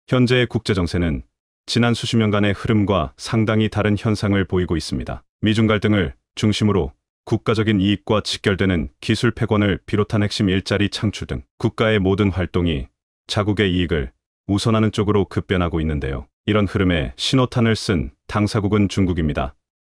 현재의 국제정세는 지난 수십 년간의 흐름과 상당히 다른 현상을 보이고 있습니다. 미중 갈등을 중심으로 국가적인 이익과 직결되는 기술 패권을 비롯한 핵심 일자리 창출 등 국가의 모든 활동이 자국의 이익을 우선하는 쪽으로 급변하고 있는데요. 이런 흐름에 신호탄을 쓴 당사국은 중국입니다.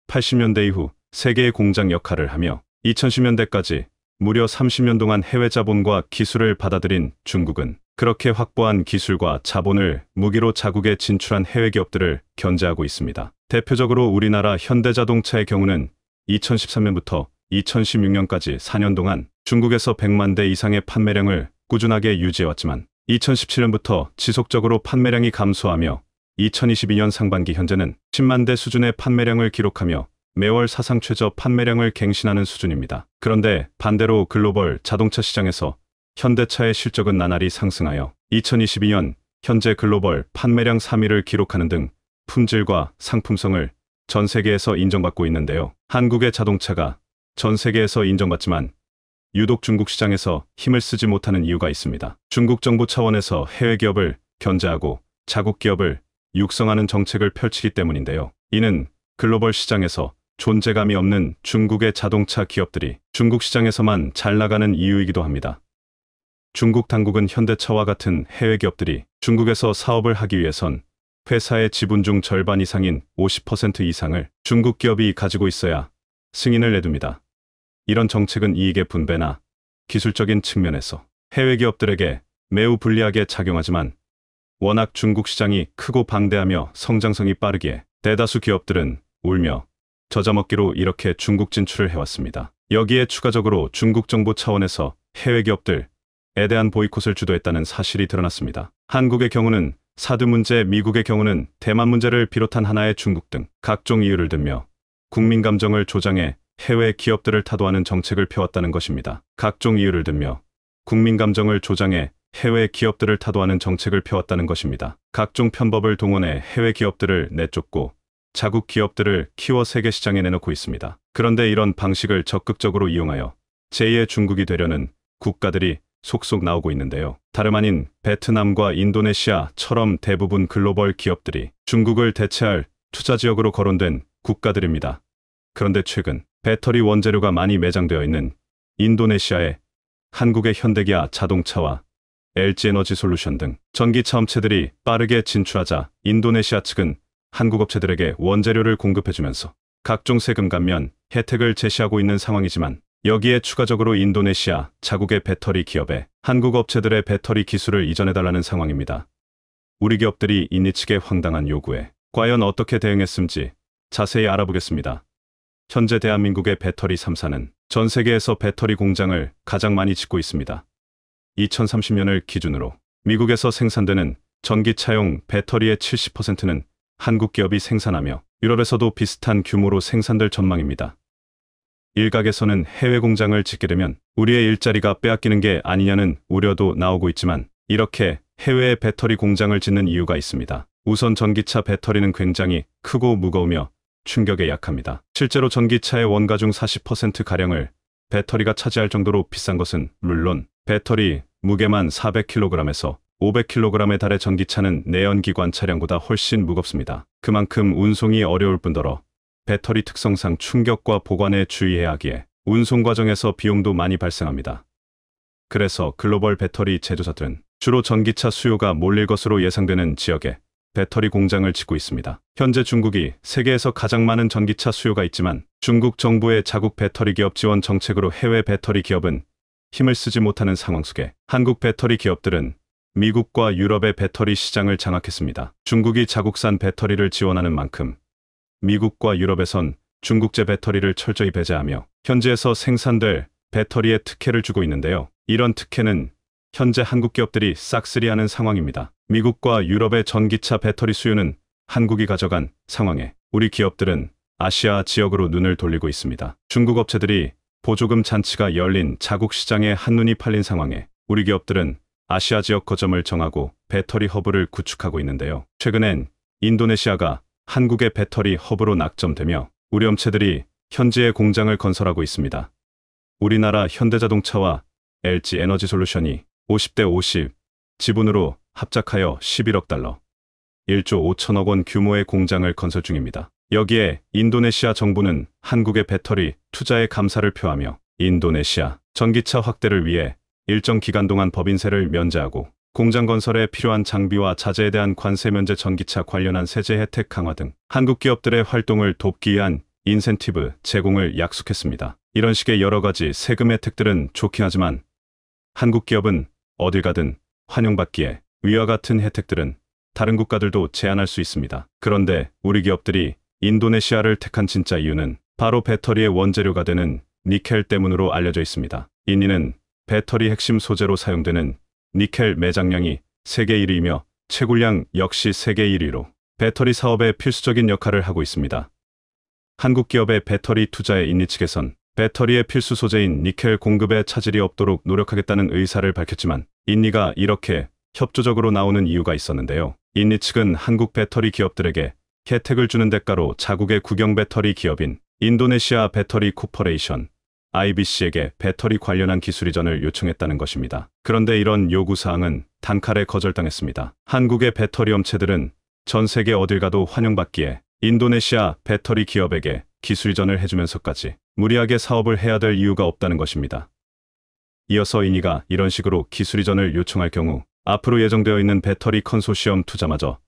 80년대 이후 세계의 공장 역할을 하며 2010년대까지 무려 30년 동안 해외 자본과 기술을 받아들인 중국은 그렇게 확보한 기술과 자본을 무기로 자국에 진출한 해외 기업들을 견제하고 있습니다. 대표적으로 우리나라 현대자동차의 경우는 2013년부터 2016년까지 4년 동안 중국에서 100만 대 이상의 판매량을 꾸준하게 유지해왔지만 2017년부터 지속적으로 판매량이 감소하며 2022년 상반기 현재는 10만 대 수준의 판매량을 기록하며 매월 사상 최저 판매량을 갱신하는 수준입니다. 그런데 반대로 글로벌 자동차 시장에서 현대차의 실적은 나날이 상승하여 2022년 현재 글로벌 판매량 3위를 기록하는 등 품질과 상품성을 전 세계에서 인정받고 있는데요. 한국의 자동차가 전 세계에서 인정받지만 유독 중국 시장에서 힘을 쓰지 못하는 이유가 있습니다. 중국 정부 차원에서 해외 기업을 견제하고 자국 기업을 육성하는 정책을 펼치기 때문인데요. 이는 글로벌 시장에서 존재감이 없는 중국의 자동차 기업들이 중국 시장에서만 잘 나가는 이유이기도 합니다. 중국 당국은 현대차와 같은 해외 기업들이 중국에서 사업을 하기 위해선 회사의 지분 중 절반 이상인 50% 이상을 중국 기업이 가지고 있어야 승인을 내둡니다. 이런 정책은 이익의 분배나 기술적인 측면에서 해외 기업들에게 매우 불리하게 작용하지만 워낙 중국 시장이 크고 방대하며 성장성이 빠르기에 대다수 기업들은 울며 젖어먹기로 이렇게 중국 진출을 해왔습니다. 여기에 추가적으로 중국 정부 차원에서 해외 기업들에 대한 보이콧을 주도했다는 사실이 드러났습니다. 한국의 경우는 사드 문제, 미국의 경우는 대만 문제를 비롯한 하나의 중국 등 각종 이유를 들며 국민 감정을 조장해 해외 기업들을 타도하는 정책을 펴왔다는 것입니다. 각종 이유를 들며 국민 감정을 조장해 해외 기업들을 타도하는 정책을 펴왔다는 것입니다. 각종 편법을 동원해 해외 기업들을 내쫓고 자국 기업들을 키워 세계 시장에 내놓고 있습니다. 그런데 이런 방식을 적극적으로 이용하여 제2의 중국이 되려는 국가들이 속속 나오고 있는데요. 다름 아닌 베트남과 인도네시아처럼 대부분 글로벌 기업들이 중국을 대체할 투자 지역으로 거론된 국가들입니다. 그런데 최근 배터리 원재료가 많이 매장되어 있는 인도네시아에 한국의 현대기아 자동차와 LG에너지솔루션 등 전기차 업체들이 빠르게 진출하자 인도네시아 측은 한국 업체들에게 원재료를 공급해주면서 각종 세금 감면 혜택을 제시하고 있는 상황이지만 여기에 추가적으로 인도네시아 자국의 배터리 기업에 한국 업체들의 배터리 기술을 이전해달라는 상황입니다. 우리 기업들이 인니 측의 황당한 요구에 과연 어떻게 대응했음지 자세히 알아보겠습니다. 현재 대한민국의 배터리 3사는 전 세계에서 배터리 공장을 가장 많이 짓고 있습니다. 2030년을 기준으로 미국에서 생산되는 전기차용 배터리의 70%는 한국 기업이 생산하며 유럽에서도 비슷한 규모로 생산될 전망입니다. 일각에서는 해외 공장을 짓게 되면 우리의 일자리가 빼앗기는 게 아니냐는 우려도 나오고 있지만 이렇게 해외에 배터리 공장을 짓는 이유가 있습니다. 우선 전기차 배터리는 굉장히 크고 무거우며 충격에 약합니다. 실제로 전기차의 원가 중 40%가량을 배터리가 차지할 정도로 비싼 것은 물론 배터리 무게만 400kg에서 500kg에 달해 전기차는 내연기관 차량보다 훨씬 무겁습니다. 그만큼 운송이 어려울 뿐더러 배터리 특성상 충격과 보관에 주의해야 하기에 운송 과정에서 비용도 많이 발생합니다. 그래서 글로벌 배터리 제조사들은 주로 전기차 수요가 몰릴 것으로 예상되는 지역에 배터리 공장을 짓고 있습니다. 현재 중국이 세계에서 가장 많은 전기차 수요가 있지만 중국 정부의 자국 배터리 기업 지원 정책으로 해외 배터리 기업은 힘을 쓰지 못하는 상황 속에 한국 배터리 기업들은 미국과 유럽의 배터리 시장을 장악했습니다. 중국이 자국산 배터리를 지원하는 만큼 미국과 유럽에선 중국제 배터리를 철저히 배제하며 현지에서 생산될 배터리에 특혜를 주고 있는데요. 이런 특혜는 현재 한국 기업들이 싹쓸이하는 상황입니다. 미국과 유럽의 전기차 배터리 수요는 한국이 가져간 상황에 우리 기업들은 아시아 지역으로 눈을 돌리고 있습니다. 중국 업체들이 보조금 잔치가 열린 자국 시장에 한눈이 팔린 상황에 우리 기업들은 아시아 지역 거점을 정하고 배터리 허브를 구축하고 있는데요. 최근엔 인도네시아가 한국의 배터리 허브로 낙점되며 우리 업체들이 현지에 공장을 건설하고 있습니다. 우리나라 현대자동차와 LG에너지솔루션이 50대 50 지분으로 합작하여 11억 달러, 1조 5천억 원 규모의 공장을 건설 중입니다. 여기에 인도네시아 정부는 한국의 배터리 투자에 감사를 표하며 인도네시아 전기차 확대를 위해 일정 기간 동안 법인세를 면제하고 공장 건설에 필요한 장비와 자재에 대한 관세 면제, 전기차 관련한 세제 혜택 강화 등 한국 기업들의 활동을 돕기 위한 인센티브 제공을 약속했습니다. 이런 식의 여러 가지 세금 혜택들은 좋긴 하지만 한국 기업은 어딜 가든 환영받기에 위와 같은 혜택들은 다른 국가들도 제한할 수 있습니다. 그런데 우리 기업들이 인도네시아를 택한 진짜 이유는 바로 배터리의 원재료가 되는 니켈 때문으로 알려져 있습니다. 인니는 배터리 핵심 소재로 사용되는 니켈 매장량이 세계 1위이며 채굴량 역시 세계 1위로 배터리 사업에 필수적인 역할을 하고 있습니다. 한국 기업의 배터리 투자에 인니 측에선 배터리의 필수 소재인 니켈 공급에 차질이 없도록 노력하겠다는 의사를 밝혔지만 인니가 이렇게 협조적으로 나오는 이유가 있었는데요. 인니 측은 한국 배터리 기업들에게 혜택을 주는 대가로 자국의 국영 배터리 기업인 인도네시아 배터리 코퍼레이션 IBC에게 배터리 관련한 기술 이전을 요청했다는 것입니다. 그런데 이런 요구사항은 단칼에 거절당했습니다. 한국의 배터리 업체들은 전 세계 어딜 가도 환영받기에 인도네시아 배터리 기업에게 기술 이전을 해주면서까지 무리하게 사업을 해야 될 이유가 없다는 것입니다. 이어서 인니가 이런 식으로 기술 이전을 요청할 경우 앞으로 예정되어 있는 배터리 컨소시엄 투자마저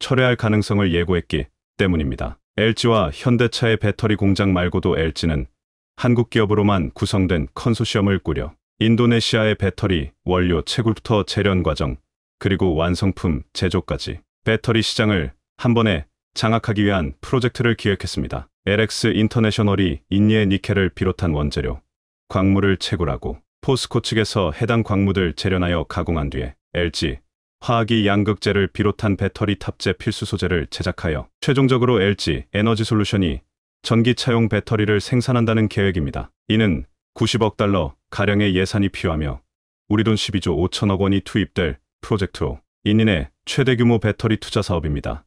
철회할 가능성을 예고했기 때문입니다. LG와 현대차의 배터리 공장 말고도 LG는 한국 기업으로만 구성된 컨소시엄을 꾸려 인도네시아의 배터리 원료 채굴부터 재련 과정 그리고 완성품 제조까지 배터리 시장을 한 번에 장악하기 위한 프로젝트를 기획했습니다. LX 인터내셔널이 인니의 니켈을 비롯한 원재료, 광물을 채굴하고 포스코 측에서 해당 광물을 재련하여 가공한 뒤에 LG 화학이 양극재를 비롯한 배터리 탑재 필수 소재를 제작하여 최종적으로 LG 에너지솔루션이 전기차용 배터리를 생산한다는 계획입니다. 이는 90억 달러 가량의 예산이 필요하며 우리 돈 12조 5천억 원이 투입될 프로젝트로 인니의 최대 규모 배터리 투자 사업입니다.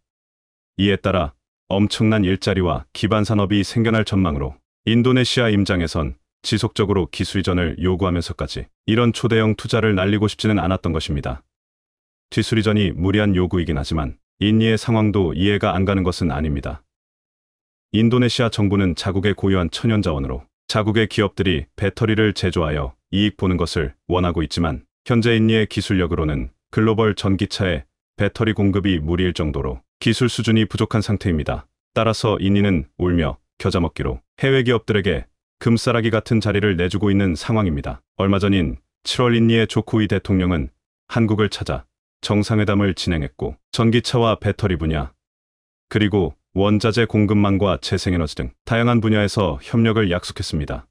이에 따라 엄청난 일자리와 기반 산업이 생겨날 전망으로 인도네시아 임장에선 지속적으로 기술 이전을 요구하면서까지 이런 초대형 투자를 날리고 싶지는 않았던 것입니다. 기술 이전이 무리한 요구이긴 하지만 인니의 상황도 이해가 안 가는 것은 아닙니다. 인도네시아 정부는 자국의 고유한 천연자원으로 자국의 기업들이 배터리를 제조하여 이익 보는 것을 원하고 있지만 현재 인니의 기술력으로는 글로벌 전기차의 배터리 공급이 무리일 정도로 기술 수준이 부족한 상태입니다. 따라서 인니는 울며 겨자 먹기로 해외 기업들에게 금싸라기 같은 자리를 내주고 있는 상황입니다. 얼마 전인 7월 인니의 조코위 대통령은 한국을 찾아 정상회담을 진행했고 전기차와 배터리 분야 그리고 원자재 공급망과 재생에너지 등 다양한 분야에서 협력을 약속했습니다.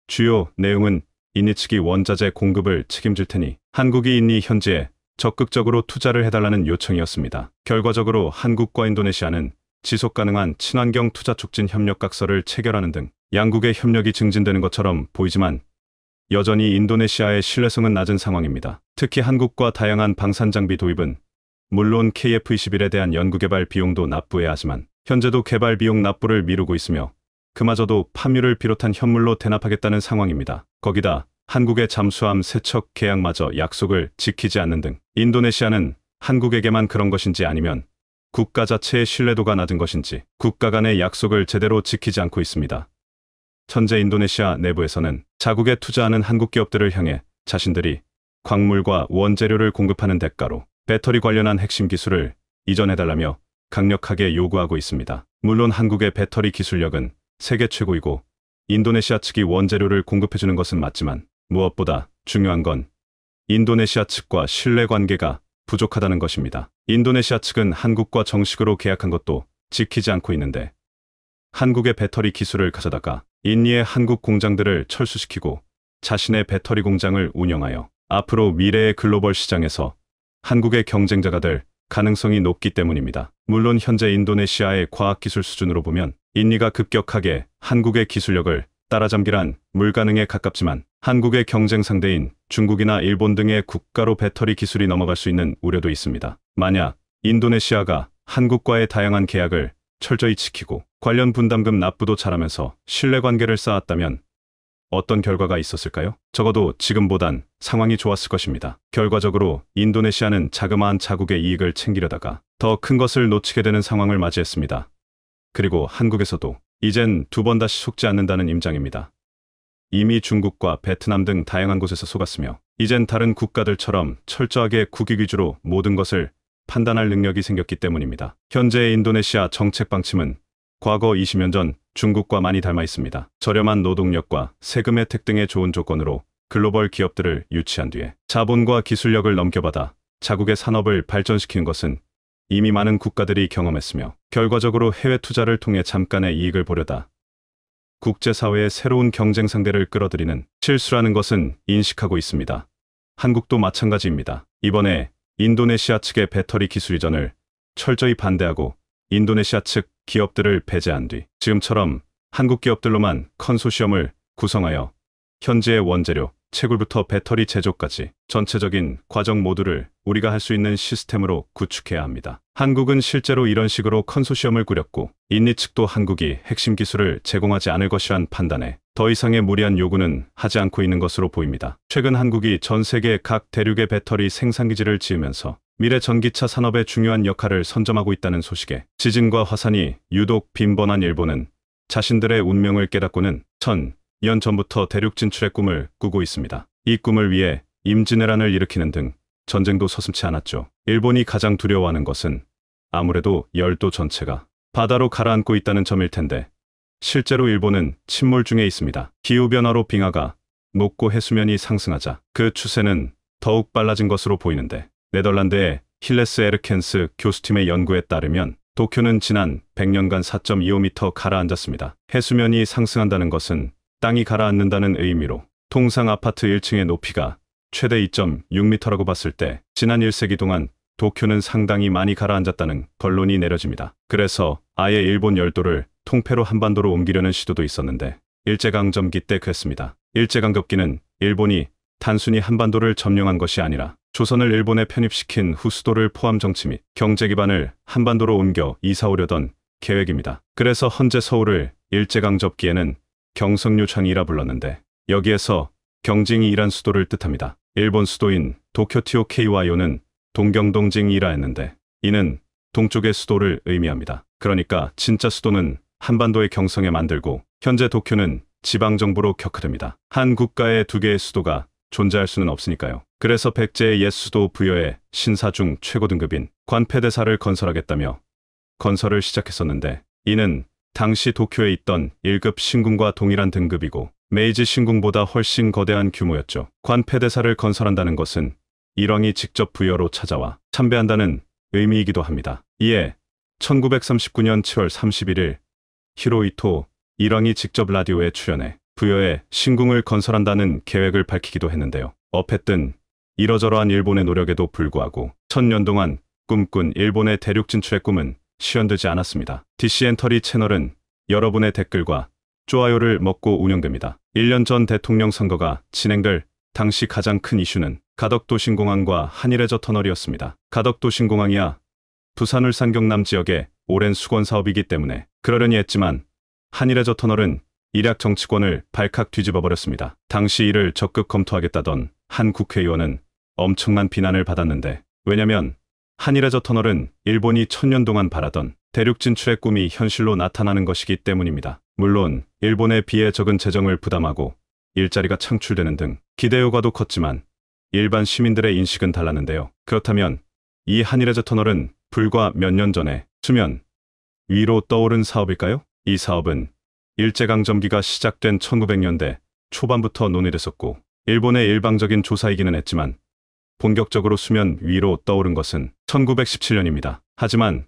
주요 내용은 인니 측이 원자재 공급을 책임질 테니 한국이 인니 현지에 적극적으로 투자를 해달라는 요청이었습니다. 결과적으로 한국과 인도네시아는 지속가능한 친환경 투자 촉진 협력각서를 체결하는 등 양국의 협력이 증진되는 것처럼 보이지만 여전히 인도네시아의 신뢰성은 낮은 상황입니다. 특히 한국과 다양한 방산장비 도입은 물론 KF21에 대한 연구개발 비용도 납부해야 하지만 현재도 개발 비용 납부를 미루고 있으며 그마저도 판유를 비롯한 현물로 대납하겠다는 상황입니다. 거기다 한국의 잠수함 세척 계약마저 약속을 지키지 않는 등 인도네시아는 한국에게만 그런 것인지 아니면 국가 자체의 신뢰도가 낮은 것인지 국가 간의 약속을 제대로 지키지 않고 있습니다. 현재 인도네시아 내부에서는 자국에 투자하는 한국 기업들을 향해 자신들이 광물과 원재료를 공급하는 대가로 배터리 관련한 핵심 기술을 이전해달라며 강력하게 요구하고 있습니다. 물론 한국의 배터리 기술력은 세계 최고이고 인도네시아 측이 원재료를 공급해주는 것은 맞지만 무엇보다 중요한 건 인도네시아 측과 신뢰관계가 부족하다는 것입니다. 인도네시아 측은 한국과 정식으로 계약한 것도 지키지 않고 있는데 한국의 배터리 기술을 가져다가 인니의 한국 공장들을 철수시키고 자신의 배터리 공장을 운영하여 앞으로 미래의 글로벌 시장에서 한국의 경쟁자가 될 가능성이 높기 때문입니다. 물론 현재 인도네시아의 과학기술 수준으로 보면 인니가 급격하게 한국의 기술력을 따라잡기란 불가능에 가깝지만 한국의 경쟁 상대인 중국이나 일본 등의 국가로 배터리 기술이 넘어갈 수 있는 우려도 있습니다. 만약 인도네시아가 한국과의 다양한 계약을 철저히 지키고 관련 분담금 납부도 잘하면서 신뢰관계를 쌓았다면 어떤 결과가 있었을까요? 적어도 지금보단 상황이 좋았을 것입니다. 결과적으로 인도네시아는 자그마한 자국의 이익을 챙기려다가 더 큰 것을 놓치게 되는 상황을 맞이했습니다. 그리고 한국에서도 이젠 두 번 다시 속지 않는다는 임장입니다. 이미 중국과 베트남 등 다양한 곳에서 속았으며 이젠 다른 국가들처럼 철저하게 국익 위주로 모든 것을 판단할 능력이 생겼기 때문입니다. 현재의 인도네시아 정책 방침은 과거 20년 전 중국과 많이 닮아 있습니다. 저렴한 노동력과 세금 혜택 등의 좋은 조건으로 글로벌 기업들을 유치한 뒤에 자본과 기술력을 넘겨받아 자국의 산업을 발전시키는 것은 이미 많은 국가들이 경험했으며 결과적으로 해외 투자를 통해 잠깐의 이익을 보려다 국제사회의 새로운 경쟁 상대를 끌어들이는 실수라는 것은 인식하고 있습니다. 한국도 마찬가지입니다. 이번에 인도네시아 측의 배터리 기술 이전을 철저히 반대하고 인도네시아 측 기업들을 배제한 뒤 지금처럼 한국 기업들로만 컨소시엄을 구성하여 현지의 원재료, 채굴부터 배터리 제조까지 전체적인 과정 모두를 우리가 할 수 있는 시스템으로 구축해야 합니다. 한국은 실제로 이런 식으로 컨소시엄을 꾸렸고 인리 측도 한국이 핵심 기술을 제공하지 않을 것이란 판단에 더 이상의 무리한 요구는 하지 않고 있는 것으로 보입니다. 최근 한국이 전 세계 각 대륙의 배터리 생산기지를 지으면서 미래 전기차 산업의 중요한 역할을 선점하고 있다는 소식에 지진과 화산이 유독 빈번한 일본은 자신들의 운명을 깨닫고는 1000년 전부터 대륙 진출의 꿈을 꾸고 있습니다. 이 꿈을 위해 임진왜란을 일으키는 등 전쟁도 서슴지 않았죠. 일본이 가장 두려워하는 것은 아무래도 열도 전체가 바다로 가라앉고 있다는 점일 텐데 실제로 일본은 침몰 중에 있습니다. 기후변화로 빙하가 녹고 해수면이 상승하자 그 추세는 더욱 빨라진 것으로 보이는데 네덜란드의 힐레스 에르켄스 교수팀의 연구에 따르면 도쿄는 지난 100년간 4.25m 가라앉았습니다. 해수면이 상승한다는 것은 땅이 가라앉는다는 의미로 통상 아파트 1층의 높이가 최대 2.6m라고 봤을 때 지난 1세기 동안 도쿄는 상당히 많이 가라앉았다는 결론이 내려집니다. 그래서 아예 일본 열도를 통폐로 한반도로 옮기려는 시도도 있었는데 일제강점기 때 그랬습니다. 일제강점기는 일본이 단순히 한반도를 점령한 것이 아니라 조선을 일본에 편입시킨 후 수도를 포함 정치 및 경제 기반을 한반도로 옮겨 이사오려던 계획입니다. 그래서 현재 서울을 일제강점기에는 경성류창이라 불렀는데 여기에서 경징이 이란 수도를 뜻합니다. 일본 수도인 도쿄티오 케이와요는 동경동징이라 했는데 이는 동쪽의 수도를 의미합니다. 그러니까 진짜 수도는 한반도의 경성에 만들고 현재 도쿄는 지방정부로 격화됩니다. 한 국가의 두 개의 수도가 존재할 수는 없으니까요. 그래서 백제의 옛 수도 부여에 신사 중 최고 등급인 관패대사를 건설하겠다며 건설을 시작했었는데 이는 당시 도쿄에 있던 1급 신궁과 동일한 등급이고 메이지 신궁보다 훨씬 거대한 규모였죠. 관패대사를 건설한다는 것은 일왕이 직접 부여로 찾아와 참배한다는 의미이기도 합니다. 이에 1939년 7월 31일 히로히토 일왕이 직접 라디오에 출연해 부여에 신궁을 건설한다는 계획을 밝히기도 했는데요. 어쨌든 이러저러한 일본의 노력에도 불구하고 1000년 동안 꿈꾼 일본의 대륙 진출의 꿈은 실현되지 않았습니다. DC 엔터리 채널은 여러분의 댓글과 좋아요를 먹고 운영됩니다. 1년 전 대통령 선거가 진행될 당시 가장 큰 이슈는 가덕도 신공항과 한일해저 터널이었습니다. 가덕도 신공항이야 부산 울산 경남 지역의 오랜 수건 사업이기 때문에 그러려니 했지만 한일해저 터널은 일약 정치권을 발칵 뒤집어버렸습니다. 당시 이를 적극 검토하겠다던 한 국회의원은 엄청난 비난을 받았는데 왜냐면 한일해저 터널은 일본이 1000년 동안 바라던 대륙 진출의 꿈이 현실로 나타나는 것이기 때문입니다. 물론 일본에 비해 적은 재정을 부담하고 일자리가 창출되는 등 기대 효과도 컸지만 일반 시민들의 인식은 달랐는데요. 그렇다면 이 한일해저 터널은 불과 몇 년 전에 수면 위로 떠오른 사업일까요? 이 사업은 일제강점기가 시작된 1900년대 초반부터 논의됐었고 일본의 일방적인 조사이기는 했지만 본격적으로 수면 위로 떠오른 것은 1917년입니다. 하지만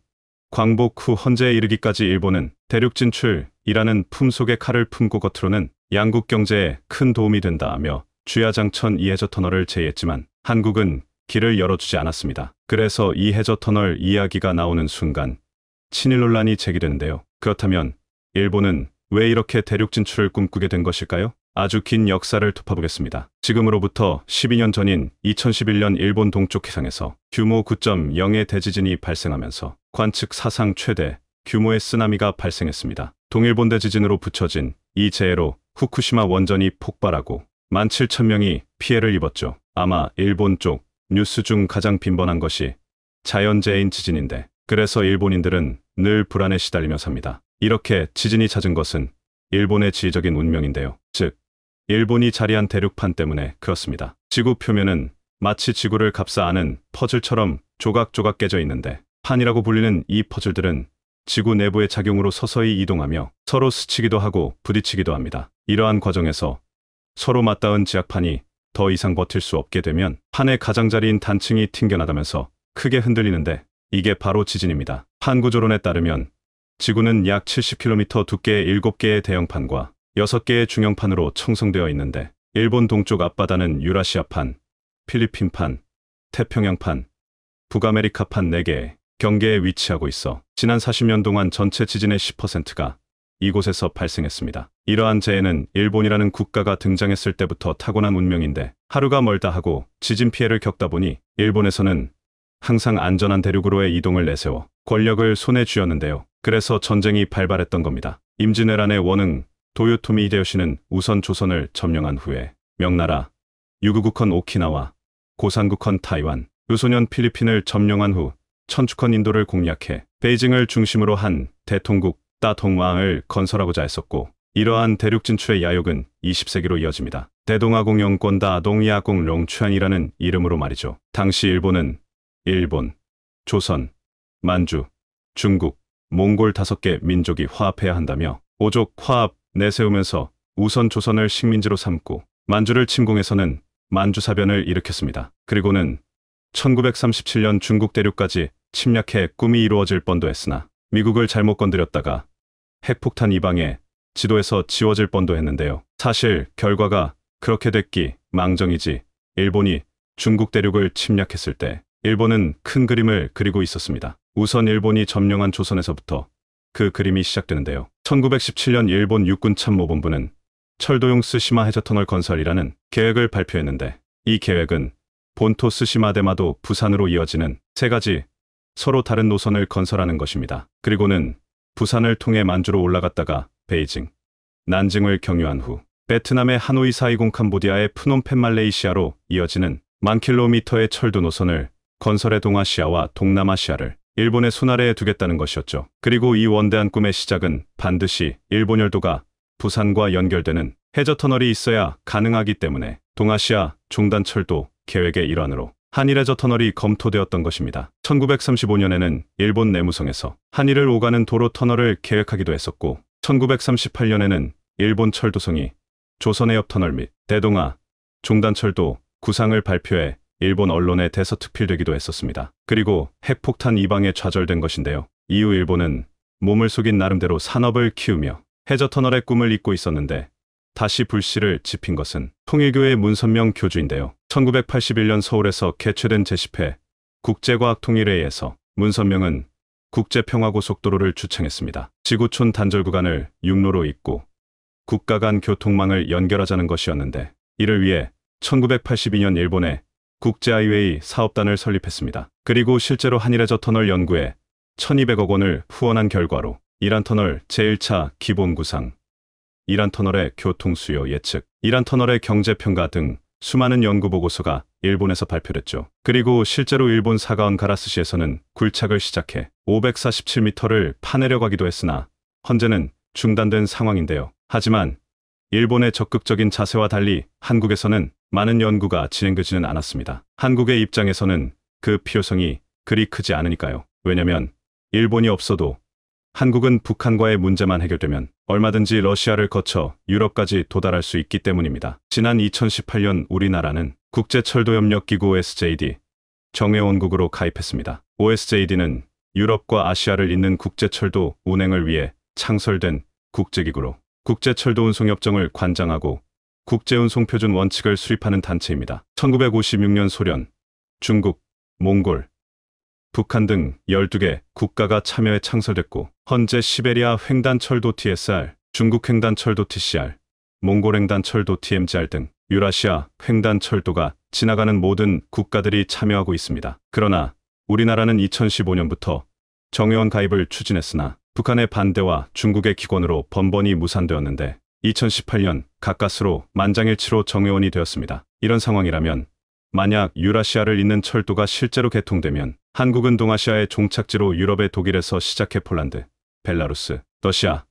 광복 후 헌재에 이르기까지 일본은 대륙 진출이라는 품속의 칼을 품고 겉으로는 양국 경제에 큰 도움이 된다며 주야장천 이해저 터널을 제의했지만 한국은 길을 열어주지 않았습니다. 그래서 이해저 터널 이야기가 나오는 순간 친일 논란이 제기되는데요. 그렇다면 일본은 왜 이렇게 대륙 진출을 꿈꾸게 된 것일까요? 아주 긴 역사를 짚어보겠습니다. 지금으로부터 12년 전인 2011년 일본 동쪽 해상에서 규모 9.0의 대지진이 발생하면서 관측 사상 최대 규모의 쓰나미가 발생했습니다. 동일본 대지진으로 붙여진 이 재해로 후쿠시마 원전이 폭발하고 17,000명이 피해를 입었죠. 아마 일본 쪽 뉴스 중 가장 빈번한 것이 자연재해인 지진인데, 그래서 일본인들은 늘 불안에 시달리며 삽니다. 이렇게 지진이 잦은 것은 일본의 지리적인 운명인데요. 즉, 일본이 자리한 대륙판 때문에 그렇습니다. 지구 표면은 마치 지구를 감싸안은 퍼즐처럼 조각조각 깨져 있는데, 판이라고 불리는 이 퍼즐들은 지구 내부의 작용으로 서서히 이동하며 서로 스치기도 하고 부딪히기도 합니다. 이러한 과정에서 서로 맞닿은 지악판이 더 이상 버틸 수 없게 되면 판의 가장자리인 단층이 튕겨나가면서 크게 흔들리는데, 이게 바로 지진입니다. 판 구조론에 따르면 지구는 약 70km 두께의 7개의 대형판과 6개의 중형판으로 형성되어 있는데, 일본 동쪽 앞바다는 유라시아판, 필리핀판, 태평양판, 북아메리카판 4개의 경계에 위치하고 있어 지난 40년 동안 전체 지진의 10%가 이곳에서 발생했습니다. 이러한 재해는 일본이라는 국가가 등장했을 때부터 타고난 운명인데, 하루가 멀다 하고 지진 피해를 겪다 보니 일본에서는 항상 안전한 대륙으로의 이동을 내세워 권력을 손에 쥐었는데요. 그래서 전쟁이 발발했던 겁니다. 임진왜란의 원흥 도요토미 히데요시는 우선 조선을 점령한 후에 명나라, 유구국헌 오키나와, 고산국헌 타이완, 유소년 필리핀을 점령한 후 천축헌 인도를 공략해 베이징을 중심으로 한 대통국 따통왕을 건설하고자 했었고, 이러한 대륙 진출의 야욕은 20세기로 이어집니다. 대동아공영권 다동야공 롱추안이라는 이름으로 말이죠. 당시 일본은 일본, 조선, 만주, 중국, 몽골 5개 민족이 화합해야 한다며 오족 화합 내세우면서 우선 조선을 식민지로 삼고 만주를 침공해서는 만주사변을 일으켰습니다. 그리고는 1937년 중국 대륙까지 침략해 꿈이 이루어질 뻔도 했으나 미국을 잘못 건드렸다가 핵폭탄 이방에 지도에서 지워질 뻔도 했는데요. 사실 결과가 그렇게 됐기 망정이지, 일본이 중국 대륙을 침략했을 때 일본은 큰 그림을 그리고 있었습니다. 우선 일본이 점령한 조선에서부터 그 그림이 시작되는데요. 1917년 일본 육군 참모본부는 철도용 스시마 해저터널 건설이라는 계획을 발표했는데, 이 계획은 본토 스시마 대마도 부산으로 이어지는 3가지 서로 다른 노선을 건설하는 것입니다. 그리고는 부산을 통해 만주로 올라갔다가 베이징, 난징을 경유한 후 베트남의 하노이 사이공 캄보디아의 프놈펜 말레이시아로 이어지는 1000km의 철도 노선을 건설해 동아시아와 동남아시아를 일본의 손아래에 두겠다는 것이었죠. 그리고 이 원대한 꿈의 시작은 반드시 일본 열도가 부산과 연결되는 해저터널이 있어야 가능하기 때문에 동아시아 종단철도 계획의 일환으로 한일 해저터널이 검토되었던 것입니다. 1935년에는 일본 내무성에서 한일을 오가는 도로 터널을 계획하기도 했었고, 1938년에는 일본 철도성이 조선해 옆터널 및 대동아 종단철도 구상을 발표해 일본 언론에 대서특필되기도 했었습니다. 그리고 핵폭탄 이방에 좌절된 것인데요. 이후 일본은 몸을 속인 나름대로 산업을 키우며 해저터널의 꿈을 잇고 있었는데, 다시 불씨를 지핀 것은 통일교의 문선명 교주인데요. 1981년 서울에서 개최된 제10회 국제과학통일회의에서 문선명은 국제평화고속도로를 주창했습니다. 지구촌 단절 구간을 육로로 잇고 국가 간 교통망을 연결하자는 것이었는데, 이를 위해 1982년 일본에 국제하이웨이 사업단을 설립했습니다. 그리고 실제로 한일해저터널 연구에 1200억 원을 후원한 결과로 이란터널 제1차 기본구상, 이란터널의 교통수요 예측, 이란터널의 경제평가 등 수많은 연구보고서가 일본에서 발표됐죠. 그리고 실제로 일본 사가원 가라스시에서는 굴착을 시작해 547m를 파내려가기도 했으나 현재는 중단된 상황인데요. 하지만 일본의 적극적인 자세와 달리 한국에서는 많은 연구가 진행되지는 않았습니다. 한국의 입장에서는 그 필요성이 그리 크지 않으니까요. 왜냐면 일본이 없어도 한국은 북한과의 문제만 해결되면 얼마든지 러시아를 거쳐 유럽까지 도달할 수 있기 때문입니다. 지난 2018년 우리나라는 국제철도협력기구 OSJD 정회원국으로 가입했습니다. OSJD는 유럽과 아시아를 잇는 국제철도 운행을 위해 창설된 국제기구로 국제철도운송협정을 관장하고 국제운송표준 원칙을 수립하는 단체입니다. 1956년 소련, 중국, 몽골, 북한 등 12개 국가가 참여해 창설됐고, 현재 시베리아 횡단철도 TSR, 중국 횡단철도 TCR, 몽골 횡단철도 TMGR 등 유라시아 횡단철도가 지나가는 모든 국가들이 참여하고 있습니다. 그러나 우리나라는 2015년부터 정회원 가입을 추진했으나 북한의 반대와 중국의 기권으로 번번이 무산되었는데, 2018년 가까스로 만장일치로 정회원이 되었습니다. 이런 상황이라면 만약 유라시아를 잇는 철도가 실제로 개통되면 한국은 동아시아의 종착지로 유럽의 독일에서 시작해 폴란드, 벨라루스, 러시아,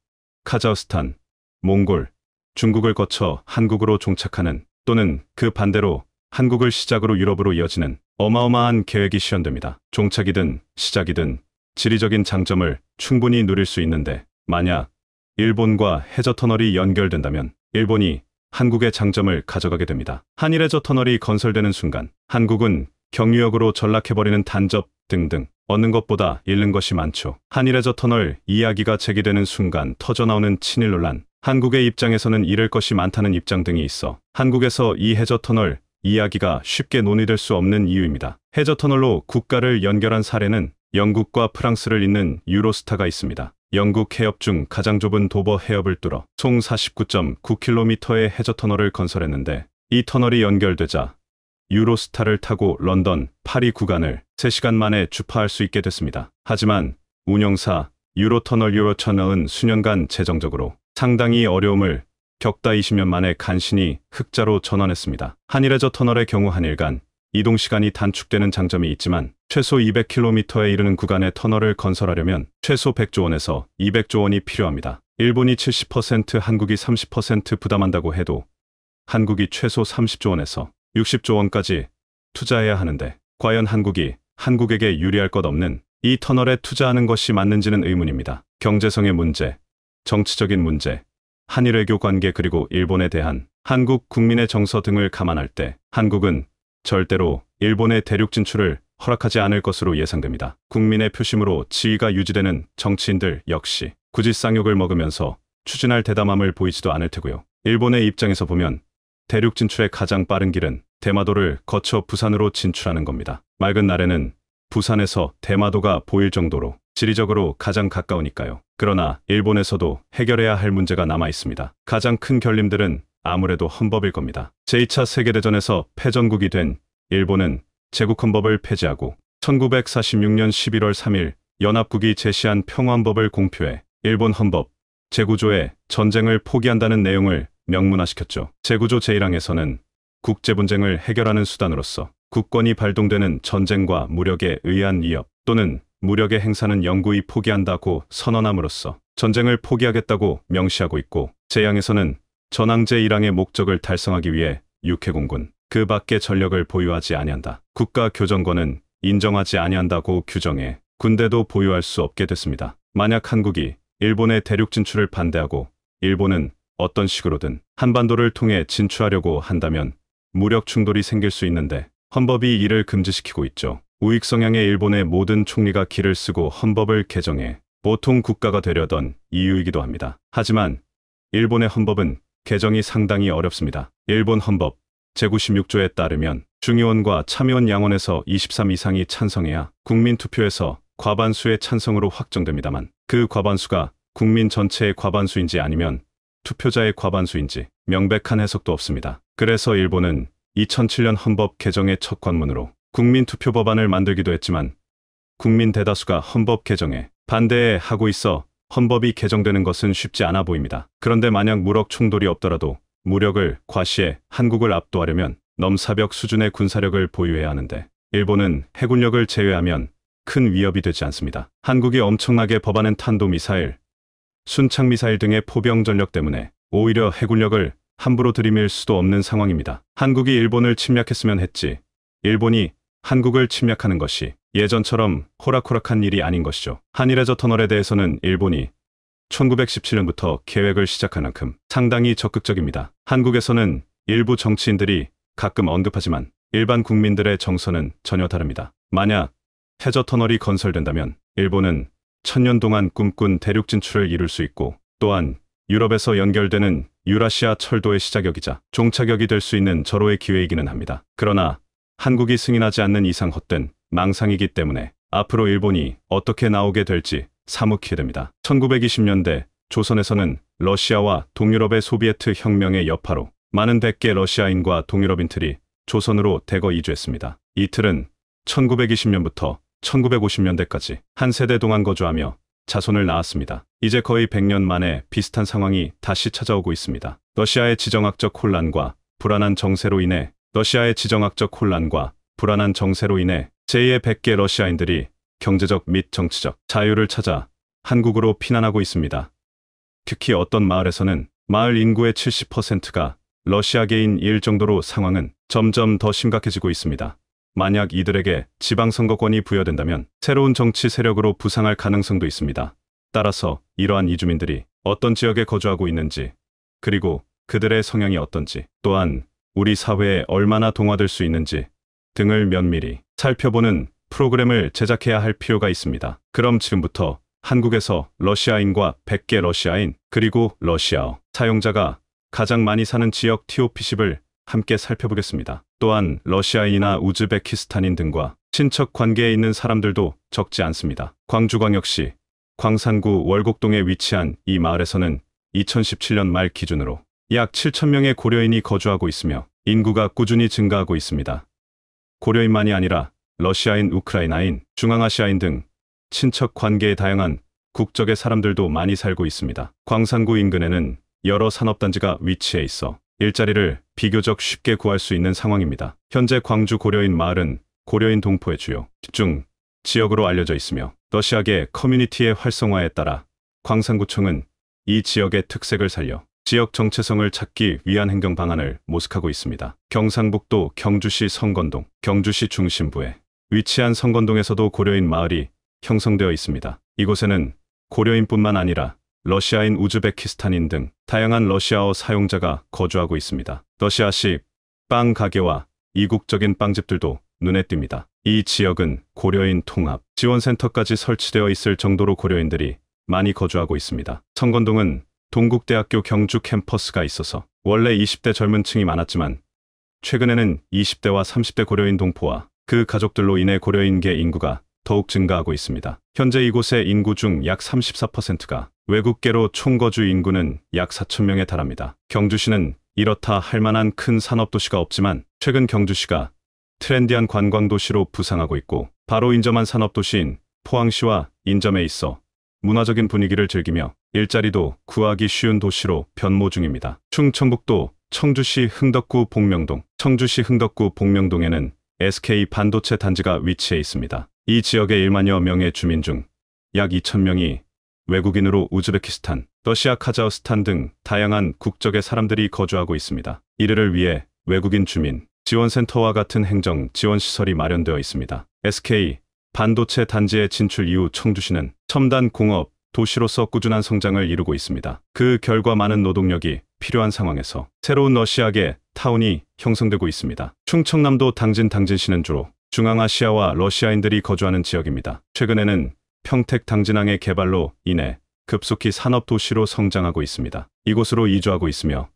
카자흐스탄, 몽골, 중국을 거쳐 한국으로 종착하는 또는 그 반대로 한국을 시작으로 유럽으로 이어지는 어마어마한 계획이 시현됩니다. 종착이든 시작이든 지리적인 장점을 충분히 누릴 수 있는데 만약 일본과 해저터널이 연결된다면 일본이 한국의 장점을 가져가게 됩니다. 한일 해저터널이 건설되는 순간 한국은 경유역으로 전락해버리는 단접 등등 얻는 것보다 잃는 것이 많죠. 한일 해저터널 이야기가 제기되는 순간 터져나오는 친일 논란, 한국의 입장에서는 잃을 것이 많다는 입장 등이 있어 한국에서 이 해저터널 이야기가 쉽게 논의될 수 없는 이유입니다. 해저터널로 국가를 연결한 사례는 영국과 프랑스를 잇는 유로스타가 있습니다. 영국 해협 중 가장 좁은 도버 해협을 뚫어 총 49.9km의 해저터널을 건설했는데 이 터널이 연결되자 유로스타를 타고 런던, 파리 구간을 3시간 만에 주파할 수 있게 됐습니다. 하지만 운영사 유로터널은 수년간 재정적으로 상당히 어려움을 겪다 20년 만에 간신히 흑자로 전환했습니다. 한일 해저터널의 경우 한일간 이동시간이 단축되는 장점이 있지만 최소 200km에 이르는 구간의 터널을 건설하려면 최소 100조 원에서 200조 원이 필요합니다. 일본이 70%, 한국이 30% 부담한다고 해도 한국이 최소 30조 원에서 60조 원까지 투자해야 하는데 과연 한국에게 유리할 것 없는 이 터널에 투자하는 것이 맞는지는 의문입니다. 경제성의 문제, 정치적인 문제, 한일 외교 관계 그리고 일본에 대한 한국 국민의 정서 등을 감안할 때 한국은 절대로 일본의 대륙 진출을 허락하지 않을 것으로 예상됩니다. 국민의 표심으로 지위가 유지되는 정치인들 역시 굳이 쌍욕을 먹으면서 추진할 대담함을 보이지도 않을 테고요. 일본의 입장에서 보면 대륙 진출의 가장 빠른 길은 대마도를 거쳐 부산으로 진출하는 겁니다. 맑은 날에는 부산에서 대마도가 보일 정도로 지리적으로 가장 가까우니까요. 그러나 일본에서도 해결해야 할 문제가 남아 있습니다. 가장 큰 결림들은 아무래도 헌법일 겁니다. 제2차 세계대전에서 패전국이 된 일본은 제국헌법을 폐지하고 1946년 11월 3일 연합국이 제시한 평화헌법을 공표해 일본 헌법 제9조에 전쟁을 포기한다는 내용을 명문화시켰죠. 제9조 제1항에서는 국제분쟁을 해결하는 수단으로서 국권이 발동되는 전쟁과 무력에 의한 위협 또는 무력의 행사는 영구히 포기한다고 선언함으로써 전쟁을 포기하겠다고 명시하고 있고 제2항에서는 전항 제1항의 목적을 달성하기 위해 육해공군 그 밖의 전력을 보유하지 아니한다. 국가교정권은 인정하지 아니한다고 규정해 군대도 보유할 수 없게 됐습니다. 만약 한국이 일본의 대륙 진출을 반대하고 일본은 어떤 식으로든 한반도를 통해 진출하려고 한다면 무력 충돌이 생길 수 있는데 헌법이 이를 금지시키고 있죠. 우익 성향의 일본의 모든 총리가 기를 쓰고 헌법을 개정해 보통 국가가 되려던 이유이기도 합니다. 하지만 일본의 헌법은 개정이 상당히 어렵습니다. 일본 헌법 제96조에 따르면 중의원과 참의원 양원에서 23 이상이 찬성해야 국민투표에서 과반수의 찬성으로 확정됩니다만 그 과반수가 국민 전체의 과반수인지 아니면 투표자의 과반수인지 명백한 해석도 없습니다. 그래서 일본은 2007년 헌법 개정의 첫 관문으로 국민투표 법안을 만들기도 했지만 국민 대다수가 헌법 개정에 반대하고 있어 헌법이 개정되는 것은 쉽지 않아 보입니다. 그런데 만약 무력 충돌이 없더라도 무력을 과시해 한국을 압도하려면 넘사벽 수준의 군사력을 보유해야 하는데 일본은 해군력을 제외하면 큰 위협이 되지 않습니다. 한국이 엄청나게 법안한 탄도미사일, 순창미사일 등의 포병 전력 때문에 오히려 해군력을 함부로 들이밀 수도 없는 상황입니다. 한국이 일본을 침략했으면 했지 일본이 한국을 침략하는 것이 예전처럼 호락호락한 일이 아닌 것이죠. 한일 해저터널에 대해서는 일본이 1917년부터 계획을 시작한 만큼 상당히 적극적입니다. 한국에서는 일부 정치인들이 가끔 언급하지만 일반 국민들의 정서는 전혀 다릅니다. 만약 해저터널이 건설된다면 일본은 1000년 동안 꿈꾼 대륙 진출을 이룰 수 있고 또한 유럽에서 연결되는 유라시아 철도의 시작역이자 종착역이 될 수 있는 절호의 기회이기는 합니다. 그러나 한국이 승인하지 않는 이상 헛된 망상이기 때문에 앞으로 일본이 어떻게 나오게 될지 사뭇 기대됩니다. 1920년대 조선에서는 러시아와 동유럽의 소비에트 혁명의 여파로 많은 백개 러시아인과 동유럽인들이 조선으로 대거 이주했습니다. 이 틀은 1920년부터 1950년대까지 한 세대 동안 거주하며 자손을 낳았습니다. 이제 거의 100년 만에 비슷한 상황이 다시 찾아오고 있습니다. 러시아의 지정학적 혼란과 불안한 정세로 인해 제2의 100개 러시아인들이 경제적 및 정치적 자유를 찾아 한국으로 피난하고 있습니다. 특히 어떤 마을에서는 마을 인구의 70%가 러시아계인 일 정도로 상황은 점점 더 심각해지고 있습니다. 만약 이들에게 지방선거권이 부여된다면 새로운 정치 세력으로 부상할 가능성도 있습니다. 따라서 이러한 이주민들이 어떤 지역에 거주하고 있는지, 그리고 그들의 성향이 어떤지, 또한 우리 사회에 얼마나 동화될 수 있는지 등을 면밀히 살펴보는 프로그램을 제작해야 할 필요가 있습니다. 그럼 지금부터 한국에서 러시아인과 100개 러시아인 그리고 러시아어 사용자가 가장 많이 사는 지역 TOP10을 함께 살펴보겠습니다. 또한 러시아인이나 우즈베키스탄인 등과 친척 관계에 있는 사람들도 적지 않습니다. 광주광역시 광산구 월곡동에 위치한 이 마을에서는 2017년 말 기준으로 약 7,000명의 고려인이 거주하고 있으며 인구가 꾸준히 증가하고 있습니다. 고려인만이 아니라 러시아인, 우크라이나인, 중앙아시아인 등 친척 관계의 다양한 국적의 사람들도 많이 살고 있습니다. 광산구 인근에는 여러 산업단지가 위치해 있어 일자리를 비교적 쉽게 구할 수 있는 상황입니다. 현재 광주 고려인 마을은 고려인 동포의 주요 집중 지역으로 알려져 있으며 러시아계 커뮤니티의 활성화에 따라 광산구청은 이 지역의 특색을 살려 지역 정체성을 찾기 위한 행정 방안을 모색하고 있습니다. 경상북도 경주시 성건동, 경주시 중심부에 위치한 성건동에서도 고려인 마을이 형성되어 있습니다. 이곳에는 고려인뿐만 아니라 러시아인, 우즈베키스탄인 등 다양한 러시아어 사용자가 거주하고 있습니다. 러시아식 빵 가게와 이국적인 빵집들도 눈에 띕니다. 이 지역은 고려인 통합 지원센터까지 설치되어 있을 정도로 고려인들이 많이 거주하고 있습니다. 성건동은 동국대학교 경주 캠퍼스가 있어서 원래 20대 젊은 층이 많았지만 최근에는 20대와 30대 고려인 동포와 그 가족들로 인해 고려인계 인구가 더욱 증가하고 있습니다. 현재 이곳의 인구 중 약 34%가 외국계로 총거주 인구는 약 4,000명에 달합니다. 경주시는 이렇다 할 만한 큰 산업도시가 없지만 최근 경주시가 트렌디한 관광도시로 부상하고 있고 바로 인접한 산업도시인 포항시와 인접해 있어 문화적인 분위기를 즐기며 일자리도 구하기 쉬운 도시로 변모 중입니다. 충청북도 청주시 흥덕구 복명동에는 SK 반도체 단지가 위치해 있습니다. 이 지역의 1만여 명의 주민 중 약 2,000명이 외국인으로 우즈베키스탄, 러시아, 카자흐스탄 등 다양한 국적의 사람들이 거주하고 있습니다. 이를 위해 외국인 주민 지원센터와 같은 행정 지원 시설이 마련되어 있습니다. SK 반도체 단지의 진출 이후 청주시는 첨단 공업 도시로서 꾸준한 성장을 이루고 있습니다. 그 결과 많은 노동력이 필요한 상황에서 새로운 러시아계 타운이 형성되고 있습니다. 충청남도 당진시는 주로 중앙아시아와 러시아인들이 거주하는 지역입니다. 최근에는 평택 당진항의 개발로 인해 급속히 산업도시로 성장하고 있습니다. 이곳으로 이주하고 있으며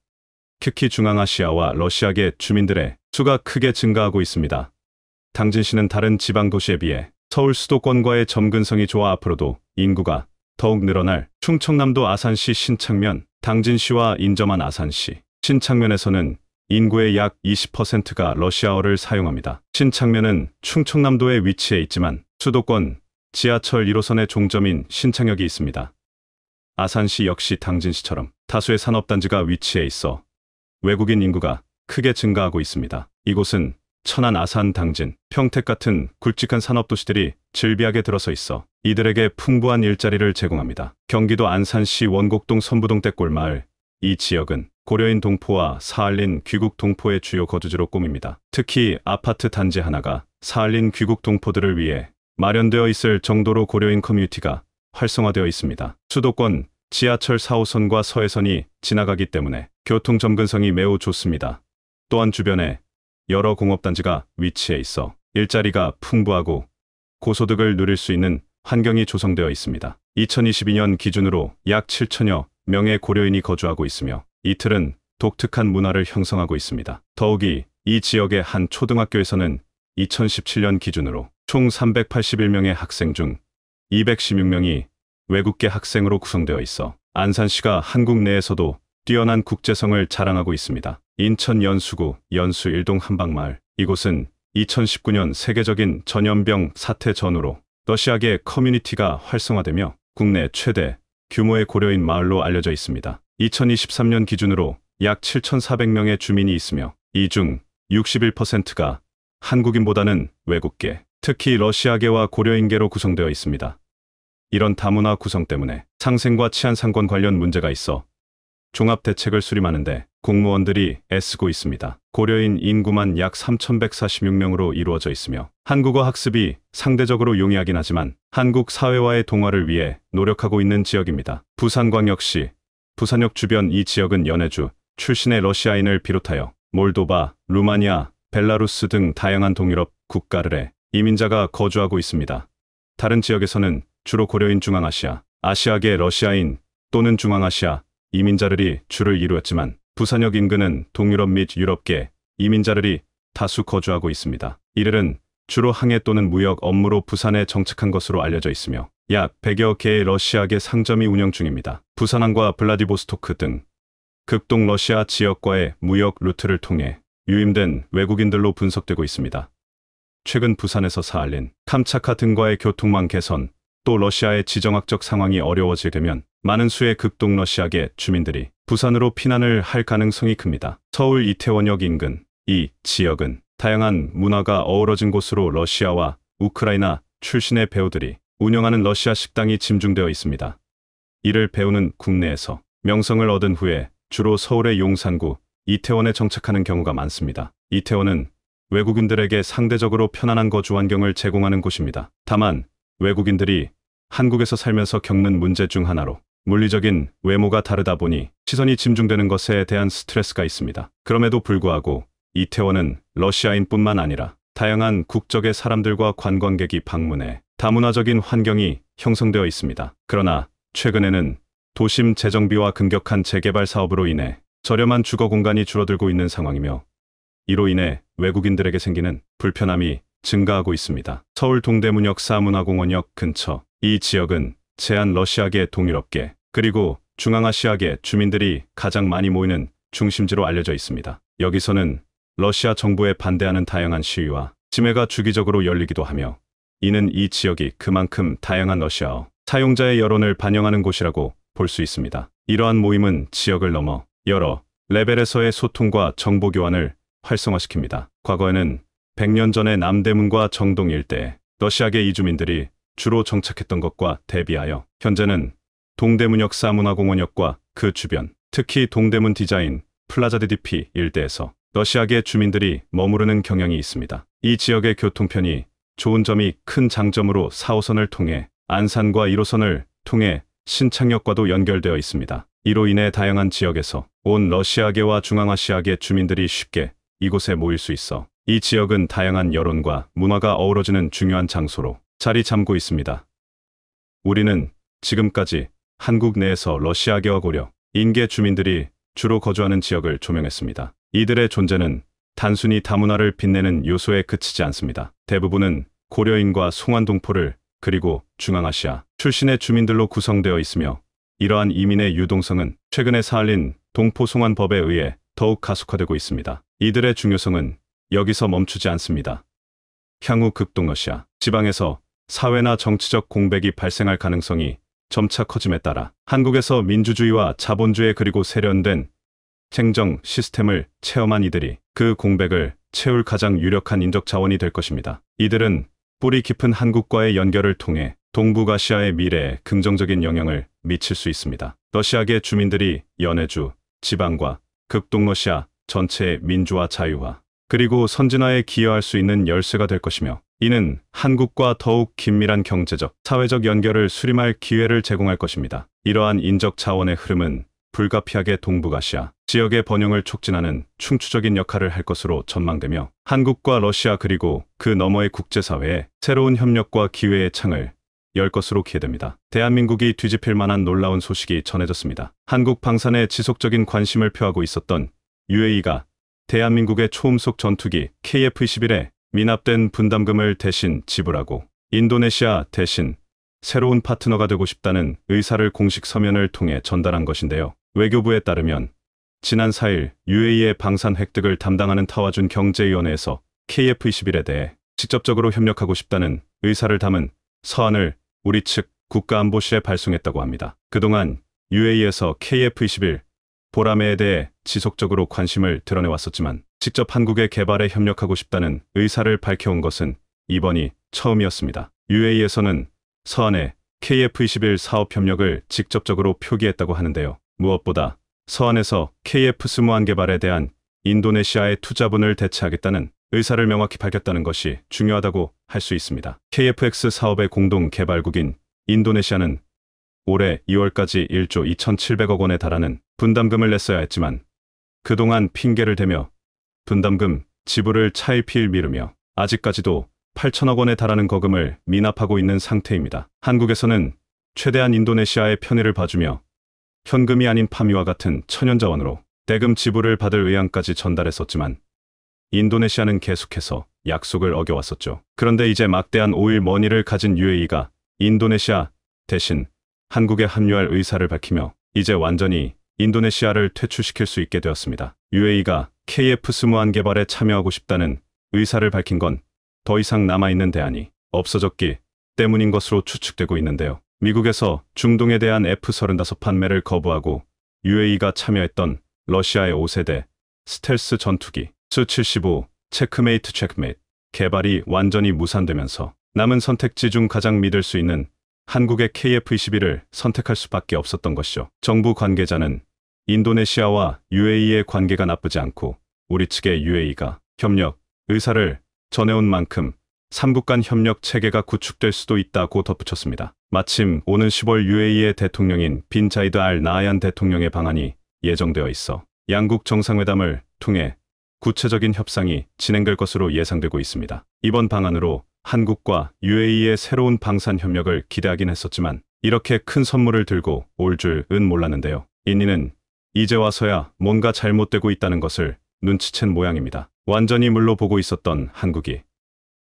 특히 중앙아시아와 러시아계 주민들의 수가 크게 증가하고 있습니다. 당진시는 다른 지방도시에 비해 서울 수도권과의 접근성이 좋아 앞으로도 인구가 더욱 늘어날 충청남도 아산시 신창면, 당진시와 인접한 아산시, 신창면에서는 인구의 약 20%가 러시아어를 사용합니다. 신창면은 충청남도에 위치해 있지만 수도권 지하철 1호선의 종점인 신창역이 있습니다. 아산시 역시 당진시처럼 다수의 산업단지가 위치해 있어 외국인 인구가 크게 증가하고 있습니다. 이곳은 천안, 아산, 당진, 평택 같은 굵직한 산업도시들이 즐비하게 들어서 있어 이들에게 풍부한 일자리를 제공합니다. 경기도 안산시 원곡동 선부동 떼골마을, 이 지역은 고려인 동포와 사할린 귀국 동포의 주요 거주지로 꼽힙니다. 특히 아파트 단지 하나가 사할린 귀국 동포들을 위해 마련되어 있을 정도로 고려인 커뮤니티가 활성화되어 있습니다. 수도권 지하철 4호선과 서해선이 지나가기 때문에 교통 접근성이 매우 좋습니다. 또한 주변에 여러 공업단지가 위치해 있어 일자리가 풍부하고 고소득을 누릴 수 있는 환경이 조성되어 있습니다. 2022년 기준으로 약 7천여 명의 고려인이 거주하고 있으며 이틀은 독특한 문화를 형성하고 있습니다. 더욱이 이 지역의 한 초등학교에서는 2017년 기준으로 총 381명의 학생 중 216명이 외국계 학생으로 구성되어 있어 안산시가 한국 내에서도 뛰어난 국제성을 자랑하고 있습니다. 인천 연수구 연수 일동 한방마을, 이곳은 2019년 세계적인 전염병 사태 전후로 러시아계 커뮤니티가 활성화되며 국내 최대 규모의 고려인 마을로 알려져 있습니다. 2023년 기준으로 약 7,400명의 주민이 있으며 이 중 61%가 한국인보다는 외국계, 특히 러시아계와 고려인계로 구성되어 있습니다. 이런 다문화 구성 때문에 상생과 치안 상권 관련 문제가 있어 종합 대책을 수립하는데 공무원들이 애쓰고 있습니다. 고려인 인구만 약 3,146명으로 이루어져 있으며 한국어 학습이 상대적으로 용이하긴 하지만 한국 사회와의 동화를 위해 노력하고 있는 지역입니다. 부산광역시, 부산역 주변 이 지역은 연해주 출신의 러시아인을 비롯하여 몰도바, 루마니아, 벨라루스 등 다양한 동유럽 국가들의 이민자가 거주하고 있습니다. 다른 지역에서는 주로 고려인 중앙아시아, 아시아계 러시아인 또는 중앙아시아 이민자들이 주를 이루었지만 부산역 인근은 동유럽 및 유럽계 이민자들이 다수 거주하고 있습니다. 이들은 주로 항해 또는 무역 업무로 부산에 정착한 것으로 알려져 있으며 약 100여 개의 러시아계 상점이 운영 중입니다. 부산항과 블라디보스토크 등 극동 러시아 지역과의 무역 루트를 통해 유임된 외국인들로 분석되고 있습니다. 최근 부산에서 사할린, 캄차카 등과의 교통망 개선, 또 러시아의 지정학적 상황이 어려워지게 되면 많은 수의 극동 러시아계 주민들이 부산으로 피난을 할 가능성이 큽니다. 서울 이태원역 인근 이 지역은 다양한 문화가 어우러진 곳으로 러시아와 우크라이나 출신의 배우들이 운영하는 러시아 식당이 짐중되어 있습니다. 이를 배우는 국내에서 명성을 얻은 후에 주로 서울의 용산구 이태원에 정착하는 경우가 많습니다. 이태원은 외국인들에게 상대적으로 편안한 거주 환경을 제공하는 곳입니다. 다만 외국인들이 한국에서 살면서 겪는 문제 중 하나로 물리적인 외모가 다르다 보니 시선이 집중되는 것에 대한 스트레스가 있습니다. 그럼에도 불구하고 이태원은 러시아인뿐만 아니라 다양한 국적의 사람들과 관광객이 방문해 다문화적인 환경이 형성되어 있습니다. 그러나 최근에는 도심 재정비와 급격한 재개발 사업으로 인해 저렴한 주거 공간이 줄어들고 있는 상황이며 이로 인해 외국인들에게 생기는 불편함이 증가하고 있습니다. 서울 동대문역 사문화공원역 근처 이 지역은 제한 러시아계 동유럽계 그리고 중앙아시아계 주민들이 가장 많이 모이는 중심지로 알려져 있습니다. 여기서는 러시아 정부에 반대하는 다양한 시위와 집회가 주기적으로 열리기도 하며 이는 이 지역이 그만큼 다양한 러시아어 사용자의 여론을 반영하는 곳이라고 볼 수 있습니다. 이러한 모임은 지역을 넘어 여러 레벨에서의 소통과 정보 교환을 활성화시킵니다. 과거에는 100년 전의 남대문과 정동 일대에 러시아계 이주민들이 주로 정착했던 것과 대비하여 현재는 동대문역 사문화공원역과 그 주변, 특히 동대문 디자인, 플라자 DDP 일대에서 러시아계 주민들이 머무르는 경향이 있습니다. 이 지역의 교통편이 좋은 점이 큰 장점으로 4호선을 통해 안산과 1호선을 통해 신창역과도 연결되어 있습니다. 이로 인해 다양한 지역에서 온 러시아계와 중앙아시아계 주민들이 쉽게 이곳에 모일 수 있어 이 지역은 다양한 여론과 문화가 어우러지는 중요한 장소로 자리 잡고 있습니다. 우리는 지금까지 한국 내에서 러시아계와 고려, 인계 주민들이 주로 거주하는 지역을 조명했습니다. 이들의 존재는 단순히 다문화를 빛내는 요소에 그치지 않습니다. 대부분은 고려인과 송환동포를 그리고 중앙아시아 출신의 주민들로 구성되어 있으며 이러한 이민의 유동성은 최근에 사할린 동포송환법에 의해 더욱 가속화되고 있습니다. 이들의 중요성은 여기서 멈추지 않습니다. 향후 극동러시아 지방에서 사회나 정치적 공백이 발생할 가능성이 점차 커짐에 따라 한국에서 민주주의와 자본주의 그리고 세련된 행정 시스템을 체험한 이들이 그 공백을 채울 가장 유력한 인적 자원이 될 것입니다. 이들은 뿌리 깊은 한국과의 연결을 통해 동북아시아의 미래에 긍정적인 영향을 미칠 수 있습니다. 러시아계 주민들이 연해주 지방과 극동러시아 전체의 민주화 자유화 그리고 선진화에 기여할 수 있는 열쇠가 될 것이며 이는 한국과 더욱 긴밀한 경제적, 사회적 연결을 수림할 기회를 제공할 것입니다. 이러한 인적 자원의 흐름은 불가피하게 동북아시아 지역의 번영을 촉진하는 충추적인 역할을 할 것으로 전망되며 한국과 러시아 그리고 그 너머의 국제사회에 새로운 협력과 기회의 창을 열 것으로 기대됩니다. 대한민국이 뒤집힐 만한 놀라운 소식이 전해졌습니다. 한국 방산에 지속적인 관심을 표하고 있었던 UAE가 대한민국의 초음속 전투기 KF-21에 미납된 분담금을 대신 지불하고 인도네시아 대신 새로운 파트너가 되고 싶다는 의사를 공식 서면을 통해 전달한 것인데요. 외교부에 따르면 지난 4일 UAE의 방산 획득을 담당하는 타와준 경제위원회에서 KF-21에 대해 직접적으로 협력하고 싶다는 의사를 담은 서한을 우리 측 국가안보실에 발송했다고 합니다. 그동안 UAE에서 KF-21 보라매에 대해 지속적으로 관심을 드러내왔었지만 직접 한국의 개발에 협력하고 싶다는 의사를 밝혀온 것은 이번이 처음이었습니다. UAE에서는 서한에 KF-21 사업 협력을 직접적으로 표기했다고 하는데요. 무엇보다 서한에서 KF-21 개발에 대한 인도네시아의 투자분을 대체하겠다는 의사를 명확히 밝혔다는 것이 중요하다고 할 수 있습니다. KF-X 사업의 공동 개발국인 인도네시아는 올해 2월까지 1조 2,700억 원에 달하는 분담금을 냈어야 했지만 그동안 핑계를 대며 분담금 지불을 차일피일 미루며 아직까지도 8천억 원에 달하는 거금을 미납하고 있는 상태입니다. 한국에서는 최대한 인도네시아의 편의를 봐주며 현금이 아닌 파미와 같은 천연자원으로 대금 지불을 받을 의향까지 전달했었지만 인도네시아는 계속해서 약속을 어겨왔었죠. 그런데 이제 막대한 오일 머니를 가진 UAE가 인도네시아 대신 한국에 합류할 의사를 밝히며 이제 완전히 인도네시아를 퇴출시킬 수 있게 되었습니다. UAE가 KF-21 개발에 참여하고 싶다는 의사를 밝힌 건 더 이상 남아있는 대안이 없어졌기 때문인 것으로 추측되고 있는데요. 미국에서 중동에 대한 F-35 판매를 거부하고 UAE가 참여했던 러시아의 5세대 스텔스 전투기 수-75 체크메이트 개발이 완전히 무산되면서 남은 선택지 중 가장 믿을 수 있는 한국의 KF-21을 선택할 수밖에 없었던 것이죠. 정부 관계자는 인도네시아와 UAE의 관계가 나쁘지 않고 우리 측의 UAE가 협력 의사를 전해온 만큼 3국 간 협력 체계가 구축될 수도 있다고 덧붙였습니다. 마침 오는 10월 UAE의 대통령인 빈 자이드 알 나하얀 대통령의 방한이 예정되어 있어 양국 정상회담을 통해 구체적인 협상이 진행될 것으로 예상되고 있습니다. 이번 방안으로 한국과 UAE의 새로운 방산 협력을 기대하긴 했었지만 이렇게 큰 선물을 들고 올 줄은 몰랐는데요. 인니는 이제 와서야 뭔가 잘못되고 있다는 것을 눈치챈 모양입니다. 완전히 물러보고 있었던 한국이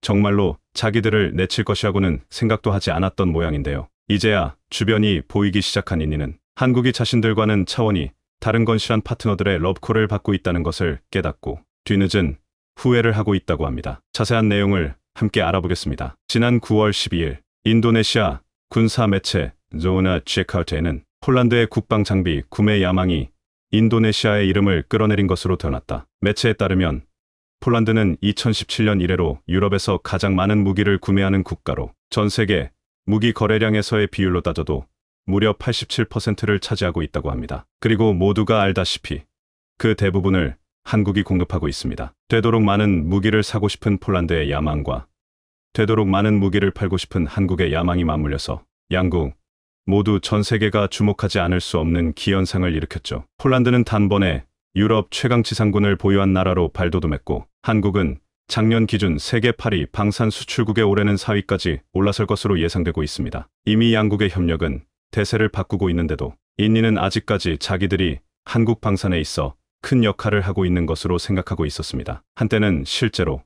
정말로 자기들을 내칠 것이라고는 생각도 하지 않았던 모양인데요. 이제야 주변이 보이기 시작한 인니는 한국이 자신들과는 차원이 다른 건실한 파트너들의 러브콜을 받고 있다는 것을 깨닫고 뒤늦은 후회를 하고 있다고 합니다. 자세한 내용을 함께 알아보겠습니다. 지난 9월 12일 인도네시아 군사 매체 조나 제카르타에는 폴란드의 국방 장비 구매 야망이 인도네시아의 이름을 끌어내린 것으로 드러났다. 매체에 따르면 폴란드는 2017년 이래로 유럽에서 가장 많은 무기를 구매하는 국가로 전 세계 무기 거래량에서의 비율로 따져도 무려 87%를 차지하고 있다고 합니다. 그리고 모두가 알다시피 그 대부분을 한국이 공급하고 있습니다. 되도록 많은 무기를 사고 싶은 폴란드의 야망과 되도록 많은 무기를 팔고 싶은 한국의 야망이 맞물려서 양국 모두 전 세계가 주목하지 않을 수 없는 기현상을 일으켰죠. 폴란드는 단번에 유럽 최강지상군을 보유한 나라로 발돋움했고 한국은 작년 기준 세계 8위 방산 수출국에 올해는 4위까지 올라설 것으로 예상되고 있습니다. 이미 양국의 협력은 대세를 바꾸고 있는데도 인니는 아직까지 자기들이 한국 방산에 있어 큰 역할을 하고 있는 것으로 생각하고 있었습니다. 한때는 실제로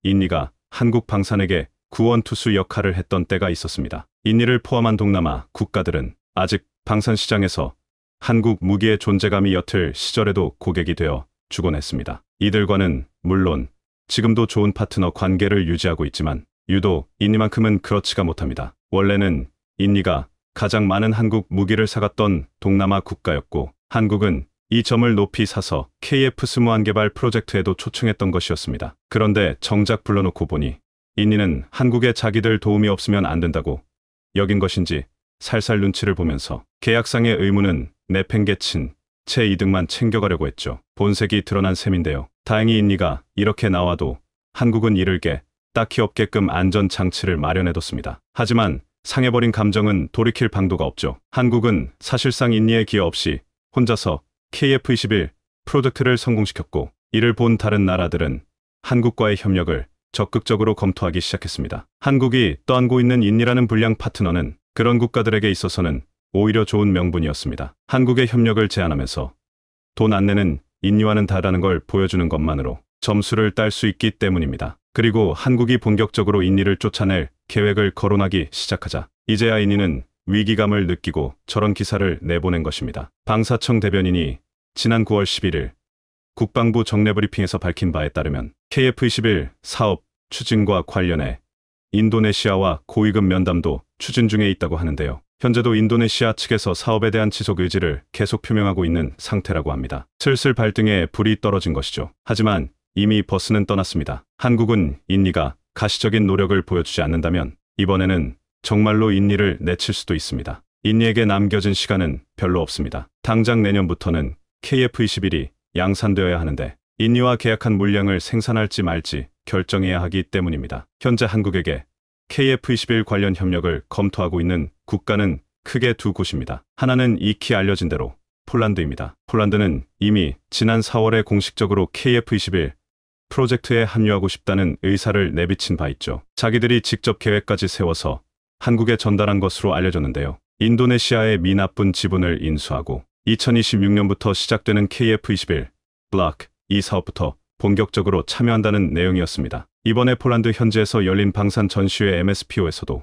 인니가 한국 방산에게 구원투수 역할을 했던 때가 있었습니다. 인니를 포함한 동남아 국가들은 아직 방산 시장에서 한국 무기의 존재감이 옅을 시절에도 고객이 되어 주곤 했습니다. 이들과는 물론 지금도 좋은 파트너 관계를 유지하고 있지만 유독 인니만큼은 그렇지가 못합니다. 원래는 인니가 가장 많은 한국 무기를 사갔던 동남아 국가였고 한국은 이 점을 높이 사서 KF-21 개발 프로젝트에도 초청했던 것이었습니다. 그런데 정작 불러놓고 보니 인니는 한국에 자기들 도움이 없으면 안 된다고 여긴 것인지 살살 눈치를 보면서 계약상의 의무는 내팽개친 채 이득만 챙겨가려고 했죠. 본색이 드러난 셈인데요. 다행히 인니가 이렇게 나와도 한국은 이를 게 딱히 없게끔 안전장치를 마련해뒀습니다. 하지만 상해버린 감정은 돌이킬 방도가 없죠. 한국은 사실상 인니의 기여 없이 혼자서 KF-21 프로젝트를 성공시켰고 이를 본 다른 나라들은 한국과의 협력을 적극적으로 검토하기 시작했습니다. 한국이 떠안고 있는 인니라는 불량 파트너는 그런 국가들에게 있어서는 오히려 좋은 명분이었습니다. 한국의 협력을 제안하면서 돈 안 내는 인니와는 다르다는 걸 보여주는 것만으로 점수를 딸 수 있기 때문입니다. 그리고 한국이 본격적으로 인니를 쫓아낼 계획을 거론하기 시작하자 이제야 인니는 위기감을 느끼고 저런 기사를 내보낸 것입니다. 방사청 대변인이 지난 9월 11일 국방부 정례브리핑에서 밝힌 바에 따르면 KF-21 사업 추진과 관련해 인도네시아와 고위급 면담도 추진 중에 있다고 하는데요. 현재도 인도네시아 측에서 사업에 대한 지속 의지를 계속 표명하고 있는 상태라고 합니다. 슬슬 발등에 불이 떨어진 것이죠. 하지만 이미 버스는 떠났습니다. 한국은 인리가 가시적인 노력을 보여주지 않는다면 이번에는 정말로 인리를 내칠 수도 있습니다. 인리에게 남겨진 시간은 별로 없습니다. 당장 내년부터는 KF-21이 양산되어야 하는데 인리와 계약한 물량을 생산할지 말지 결정해야 하기 때문입니다. 현재 한국에게 KF-21 관련 협력을 검토하고 있는 국가는 크게 두 곳입니다. 하나는 익히 알려진 대로 폴란드입니다. 폴란드는 이미 지난 4월에 공식적으로 KF-21 프로젝트에 합류하고 싶다는 의사를 내비친 바 있죠. 자기들이 직접 계획까지 세워서 한국에 전달한 것으로 알려졌는데요. 인도네시아의 미납분 지분을 인수하고 2026년부터 시작되는 KF-21 블록 2 사업부터 본격적으로 참여한다는 내용이었습니다. 이번에 폴란드 현지에서 열린 방산 전시회 MSPO에서도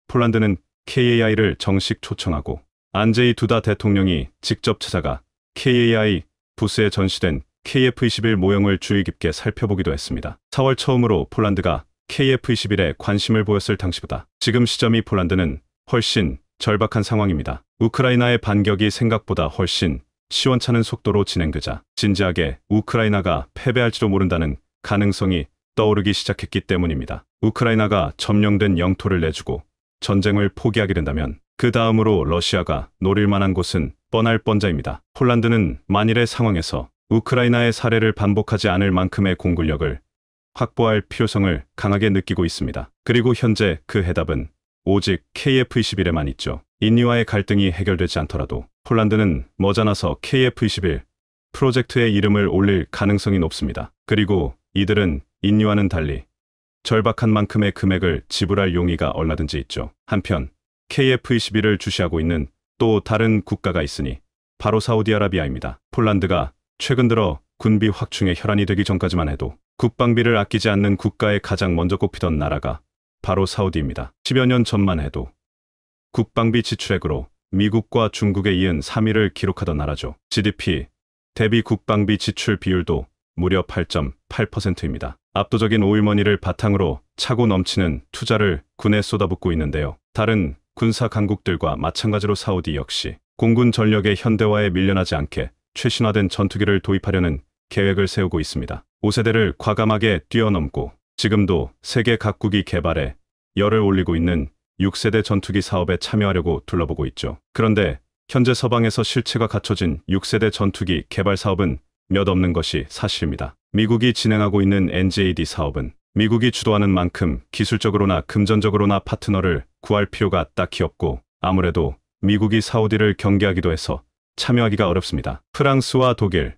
폴란드는 KAI를 정식 초청하고 안제이 두다 대통령이 직접 찾아가 KAI 부스에 전시된 KF-21 모형을 주의 깊게 살펴보기도 했습니다. 4월 처음으로 폴란드가 KF-21에 관심을 보였을 당시보다 지금 시점이 폴란드는 훨씬 절박한 상황입니다. 우크라이나의 반격이 생각보다 훨씬 시원찮은 속도로 진행되자 진지하게 우크라이나가 패배할지도 모른다는 가능성이 떠오르기 시작했기 때문입니다. 우크라이나가 점령된 영토를 내주고 전쟁을 포기하게 된다면 그 다음으로 러시아가 노릴 만한 곳은 뻔할 뻔자입니다. 폴란드는 만일의 상황에서 우크라이나의 사례를 반복하지 않을 만큼의 공군력을 확보할 필요성을 강하게 느끼고 있습니다. 그리고 현재 그 해답은 오직 KF-21에만 있죠. 인리와의 갈등이 해결되지 않더라도 폴란드는 머지않아서 KF-21 프로젝트에 이름을 올릴 가능성이 높습니다. 그리고 이들은 인리와는 달리 절박한 만큼의 금액을 지불할 용의가 얼마든지 있죠. 한편 KF-21을 주시하고 있는 또 다른 국가가 있으니 바로 사우디아라비아입니다. 폴란드가 최근 들어 군비 확충에 혈안이 되기 전까지만 해도 국방비를 아끼지 않는 국가에 가장 먼저 꼽히던 나라가 바로 사우디입니다. 10여 년 전만 해도 국방비 지출액으로 미국과 중국에 이은 3위를 기록하던 나라죠. GDP 대비 국방비 지출 비율도 무려 8.8%입니다. 압도적인 오일머니를 바탕으로 차고 넘치는 투자를 군에 쏟아붓고 있는데요. 다른 군사 강국들과 마찬가지로 사우디 역시 공군 전력의 현대화에 밀려나지 않게 최신화된 전투기를 도입하려는 계획을 세우고 있습니다. 5세대를 과감하게 뛰어넘고 지금도 세계 각국이 개발에 열을 올리고 있는 6세대 전투기 사업에 참여하려고 둘러보고 있죠. 그런데 현재 서방에서 실체가 갖춰진 6세대 전투기 개발 사업은 몇 없는 것이 사실입니다. 미국이 진행하고 있는 NGAD 사업은 미국이 주도하는 만큼 기술적으로나 금전적으로나 파트너를 구할 필요가 딱히 없고 아무래도 미국이 사우디를 경계하기도 해서 참여하기가 어렵습니다. 프랑스와 독일,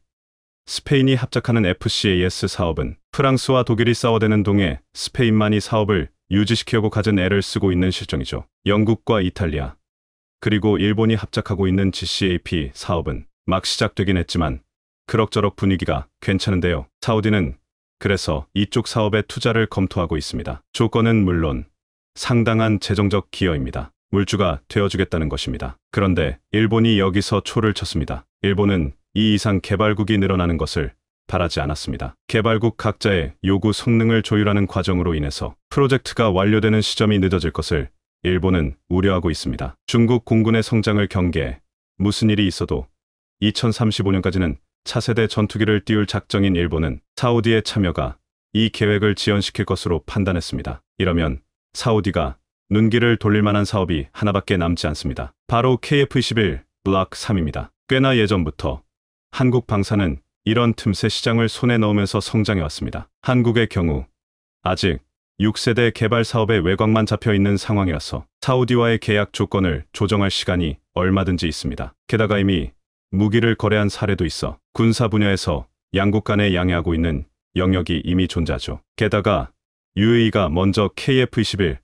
스페인이 합작하는 FCAS 사업은 프랑스와 독일이 싸워대는 동에 스페인만이 사업을 유지시키려고 갖은 애를 쓰고 있는 실정이죠. 영국과 이탈리아, 그리고 일본이 합작하고 있는 GCAP 사업은 막 시작되긴 했지만 그럭저럭 분위기가 괜찮은데요. 사우디는 그래서 이쪽 사업에 투자를 검토하고 있습니다. 조건은 물론 상당한 재정적 기여입니다. 물주가 되어주겠다는 것입니다. 그런데 일본이 여기서 초를 쳤습니다. 일본은 이 이상 개발국이 늘어나는 것을 바라지 않았습니다. 개발국 각자의 요구 성능을 조율하는 과정으로 인해서 프로젝트가 완료되는 시점이 늦어질 것을 일본은 우려하고 있습니다. 중국 공군의 성장을 경계해 무슨 일이 있어도 2035년까지는 차세대 전투기를 띄울 작정인 일본은 사우디의 참여가 이 계획을 지연시킬 것으로 판단했습니다. 이러면 사우디가 눈길을 돌릴 만한 사업이 하나밖에 남지 않습니다. 바로 KF-21 블록 3입니다. 꽤나 예전부터 한국 방산은 이런 틈새 시장을 손에 넣으면서 성장해왔습니다. 한국의 경우 아직 6세대 개발 사업의 외곽만 잡혀있는 상황이라서 사우디와의 계약 조건을 조정할 시간이 얼마든지 있습니다. 게다가 이미 무기를 거래한 사례도 있어 군사 분야에서 양국 간에 양해하고 있는 영역이 이미 존재하죠. 게다가 UAE가 먼저 KF-21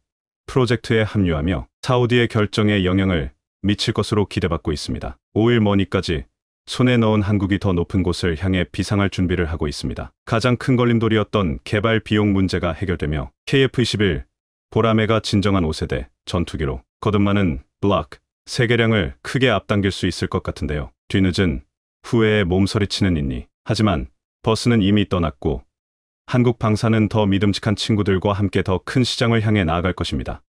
프로젝트에 합류하며 사우디의 결정에 영향을 미칠 것으로 기대받고 있습니다. 오일머니까지 손에 넣은 한국이 더 높은 곳을 향해 비상할 준비를 하고 있습니다. 가장 큰 걸림돌이었던 개발 비용 문제가 해결되며 KF-21 보라매가 진정한 5세대 전투기로 거듭나는 블록 3개량을 크게 앞당길 수 있을 것 같은데요. 뒤늦은 후회에 몸서리치는 인리. 하지만 버스는 이미 떠났고 한국 방산은 더 믿음직한 친구들과 함께 더 큰 시장을 향해 나아갈 것입니다.